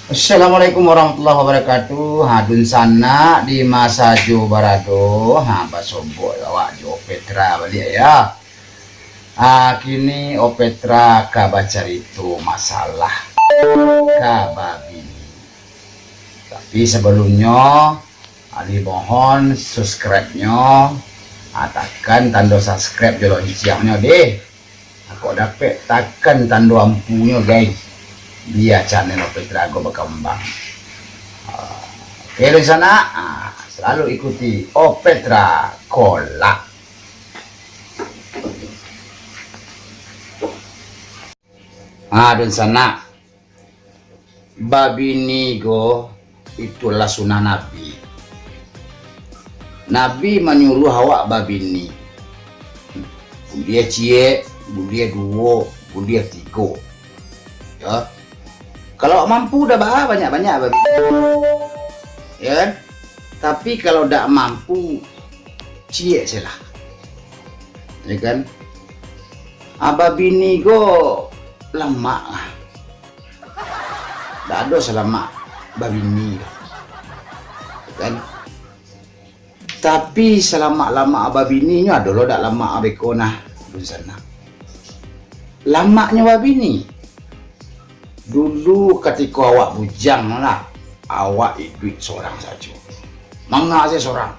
Assalamualaikum warahmatullahi wabarakatuh. Dun sana di masa jo barado basobok awak jo Petra balik ya. Kini Petra ka baca itu masalah ka babi. Tapi sebelumnya Ali mohon subscribe-nya, tekan tanda subscribe jo loncengnya deh. Aku dapat tekan tanda ampunya guys, biar channel Petra aku berkembang. Oke, di sana selalu ikuti Petra Kolak. Di sana babi nigo itulah sunnah Nabi. Nabi menyuruh awak babi ni budia cie, budia duo, budia tigo ya. Kalau mampu dah banyak-banyak babi, ya kan? Tapi kalau tak mampu, cie salah, ya kan? Babi ni go lama lah, tak ada selama babi ni, ya kan? Tapi selama babi ni ada lo tak lama abeko nah di sana. Lamanya babi ni. Dulu ketika awak bujang lah, awak duit seorang saja. Mangga saya seorang.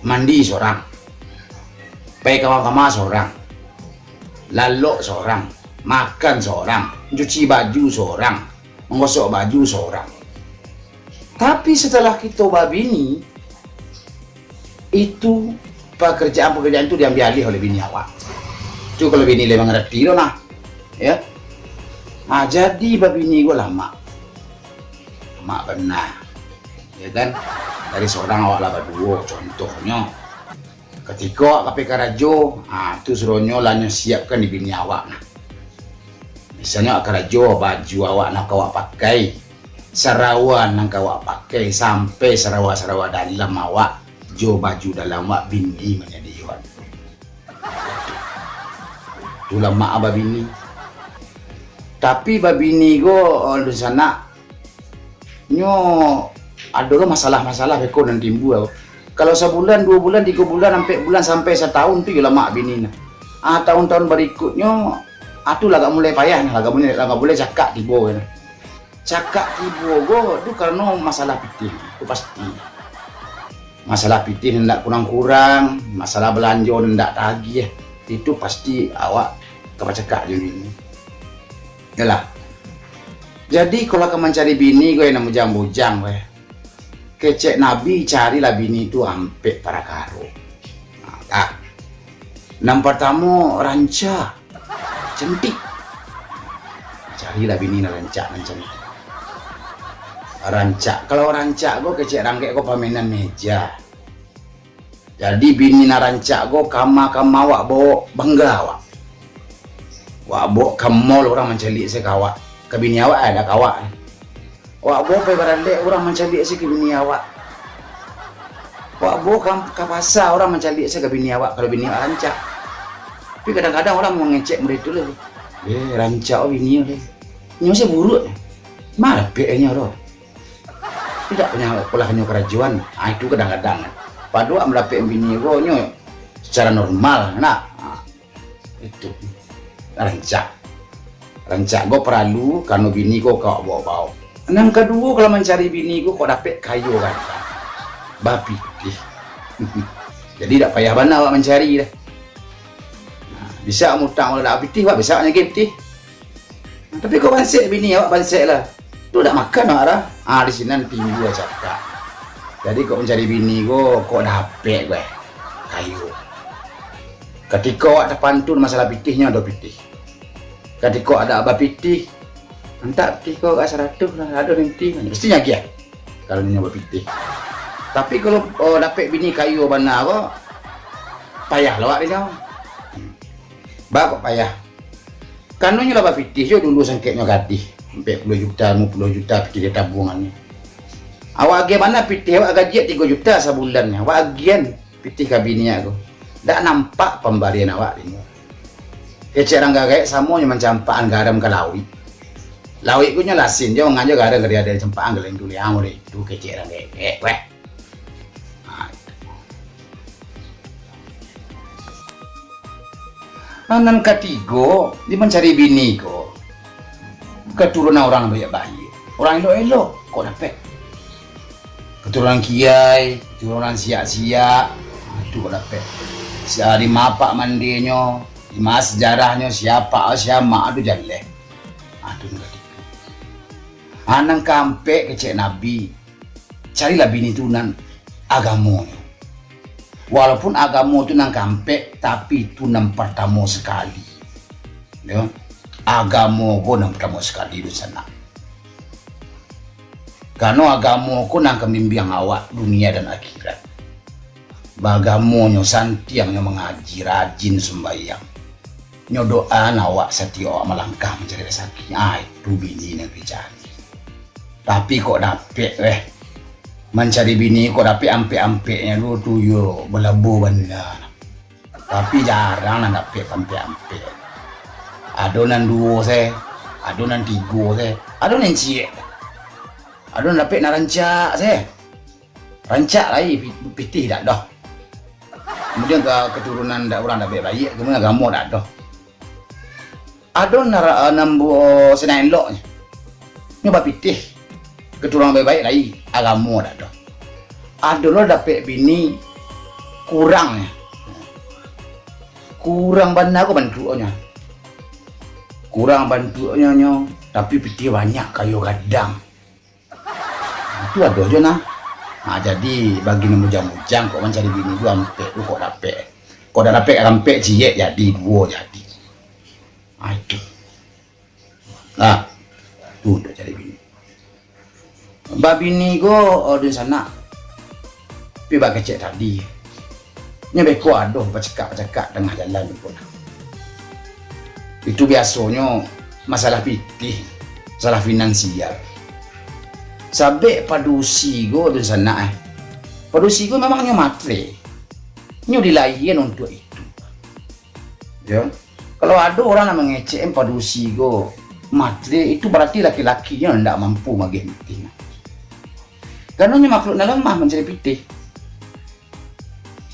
Mandi seorang. Pergi kamar-kamar seorang. Lalok seorang. Makan seorang. Cuci baju seorang. Menggosok baju seorang. Tapi setelah kita babi ni, itu pekerjaan-pekerjaan itu diambil alih oleh bini awak. Itu kalau bini lebih mengerti loh nah. Ya. Jadi babi ni gue lama benar, ya kan? Dari seorang awak lah berdua, contohnya ketika KPK Rajo, tu suruhnya lahnya siapkan di bini awak nah. Misalnya Rajo baju awak nak awak pakai, sarawan nak awak pakai, sampai sarawa dalam awak, jo baju dalam awak bini menjadi iwan. Tu lama babi ni. Tapi babi ni go di sana nyo ada lo masalah-masalah beko dan timbul. Kalau sebulan, 2 bulan, 3 bulan sampai setahun tu lama bini nah. Tahun-tahun berikutnya tu lah mulai payah nah, agak boleh cakap tibo nah. Cakap tibo go tu karena masalah pitih. Itu pasti. Masalah pitih hendak kurang-kurang, masalah belanja hendak tagih. Itu pasti awak cakap je ini. Yalah. Jadi kalau kamu mencari bini gue yang bujang-bujang gue. Kecek Nabi carilah bini itu hampir para karo. Yang pertama ranca. Cantik. Carilah bini ranca dan cantik. Ranca. Kalau ranca gue kecek rangkek gue paminan meja. Jadi bini ranca gue kama wak bawa bangga wak. Wak bok kemol orang mencalik saya kawak. Ke bini awak ada kawak. Wak bok pergi barandek orang mencalik saya ke bini awak. Wak bok ke pasar orang mencalik saya ke bini awak. Kalau bini awak rancak. Tapi kadang-kadang orang mengecek mereka dulu. Rancak bini awak. Ini masih buruk. Mana PE-nya roh. Tidak punya polanya kerajaan. Itu kadang-kadang. Padahal mendapatkan bini awaknya secara normal. Itu. Rancak gue perlu karena bini gue kau bawa-bawa. Yang kedua kalau mencari bini gue kau dapet kayu kan babi. Jadi tak payah mana awak mencari dah. Bisa mutang kalau tak pitih awak bisa nyakit pitih. Tapi kau bansek bini awak bansek lah. Tu tak makan awak dah. Di sini tinggi gue cakap. Jadi kau mencari bini gue kau dapet gue kayu. Ketika awak terpantun masalah pitihnya ada pitih. Ketika ada abah pitih, entah pitih kau kat 100 lah, ada nanti. Mestinya kia. Kalau ni abah pitih. Tapi kalau dapat bini kayu mana kau, payah lah awak dia. Kok payah. Kanonnya abah pitih je dulu sangketnya gadih. 40 juta, 50 juta pitih dia tabungannya. Awak agian mana pitih awak gaji 3 juta sebulannya. Awak agian pitih ke bini aku. Tak nampak pemberian awak ini. Kecek orang gagak semuanya mencampakkan garam ke lawi. Lawik ku nyalasin dia ngajar gara dia ada cempaan geleng dulu yang mulai itu kecil dan weh. Anan ketiga dia mencari bini ko keturunan orang baik-baik, orang elok-elok kok dapat keturunan kiai, keturunan siak-siak itu kok dapat di mapak mandinya, di mas sejarahnya siapa aduh jaleh aduh ketiga anang kampe kecek nabi carilah bini tunan agamo. Walaupun agama itu nang kampe, tapi itu nang pertama sekali. Ya, agama ko nang pertama sekali di sana. Karena agama ko nang kemimpiang awak dunia dan akhirat. Bagamonyo santiang nyo mengaji, rajin sembahyang. Nyo doa awak setia awak melangkah mencari rezeki. Itu bini yang dicari. Tapi kok dapet mencari bini kok dapet ampe-ampeknya lu tuh yo belabu benda. Tapi jarang nak dapet ampe-ampe. Adonan dua saya, adonan tiga saya, adonan cie. Adonan dapet nak rancak saya. Rancak lagi pitih tak dah. Kemudian ke keturunan dak orang dapet baik, kemudian agama tak dah. Adon nambu senang elok. Nyoba pitih keturunan baik-baik lagi agama tak dah. Ada lo dapet bini kurang benda aku bantuannya, kurang bantuannya nyo, tapi pitih banyak kayu gadang. Itu ada aja nah. Jadi bagi mujang-mujang kok mencari bini dua ampe lu kok dah dapet ampe cie jadi dua jadi. Itu. Nah, tuh udah cari bini. Babini go di sana. Pi bak kecek tadi. Nyebe ko aduh pacekak tengah jalan pun. Itu biasanya masalah pitih, masalah finansial. Sampai padusi go di sana Padusi go memangnya matre. Nyo dilayan untuk itu. Ya. Kalau ada orang yang mengecek padusi go matre itu berarti laki-lakinya tidak mampu magi pitih. Karena makhluk lemah mencari pitih.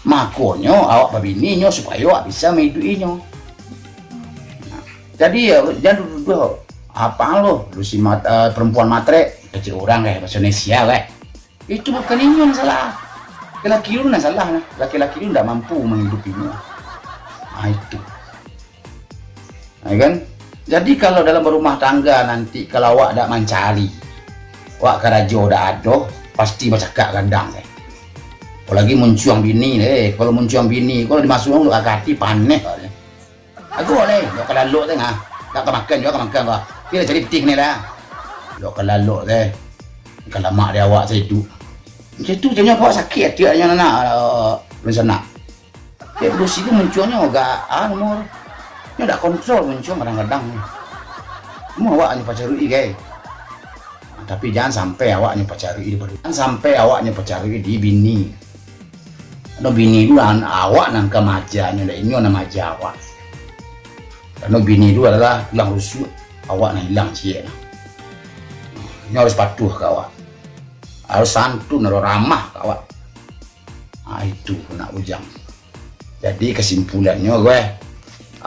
Makanya awak babini nyo supaya awak bisa menghidupinya. Jadi ya jangan duduk apa lo si perempuan matre kecil orang bahasa Indonesia itu bukan ini yang salah. Laki-laki lu yang salah nah. Laki-laki lu tidak mampu menghidupinya. Itu. Nah, kan? Jadi kalau dalam berumah tangga nanti kalau awak tidak mencari, awak kerajo tidak ada, pasti bercakap gandang apalagi muncuang bini kalau muncuang bini kalau dimasukkan untuk akati panen aku boleh lo kalau lo tengah tak makan juga makan kah dia cari petik ni lah lo kalau lo kalau mak dia awak saya hidup macam tu jadinya awak sakit dia yang nak rencana dia berusia tu muncuangnya agak nomor dia tak kontrol muncuang kadang-kadang semua awak hanya pacari guys. Tapi jangan sampai awaknya pacari di bini. Ada bini itu awak nang kemajanya, ini nama awak. Karena bini itu adalah hilang rusuk, awak nang hilang cie. Ini harus patuh ke awak, harus santun, harus ramah ke awak. Itu nak ujang. Jadi kesimpulannya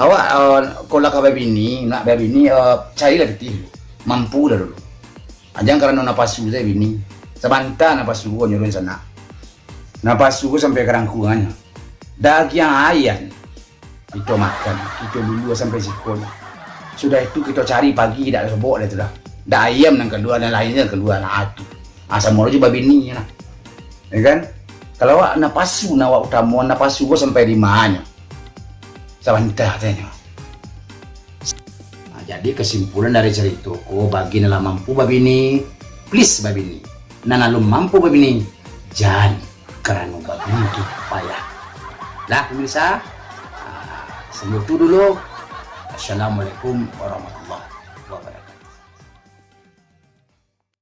awak kalau kau bini, nak bini carilah betul, mampu dah dulu. Ajang karena napasu saya bini, sebanta napasu gua nyuruh sana. Napasu gua sampai kerangkungannya. Daging ayam kita makan, kita dulu sampai sekolah. Sudah itu kita cari pagi tidak sebok dah tu dah. Dah ayam yang kedua dan lainnya kedua nah itu. Asal mula juga bini nah. Ya kan? Kalau awak napasu awak utama napasu gua sampai di mana? Sebanta tanya. Jadi kesimpulan dari ceritaku bagi nala mampu babini please babini nana lu mampu babini jangan karena babini itu payah lah pemirsa. Segitu dulu. Assalamualaikum warahmatullahi wabarakatuh.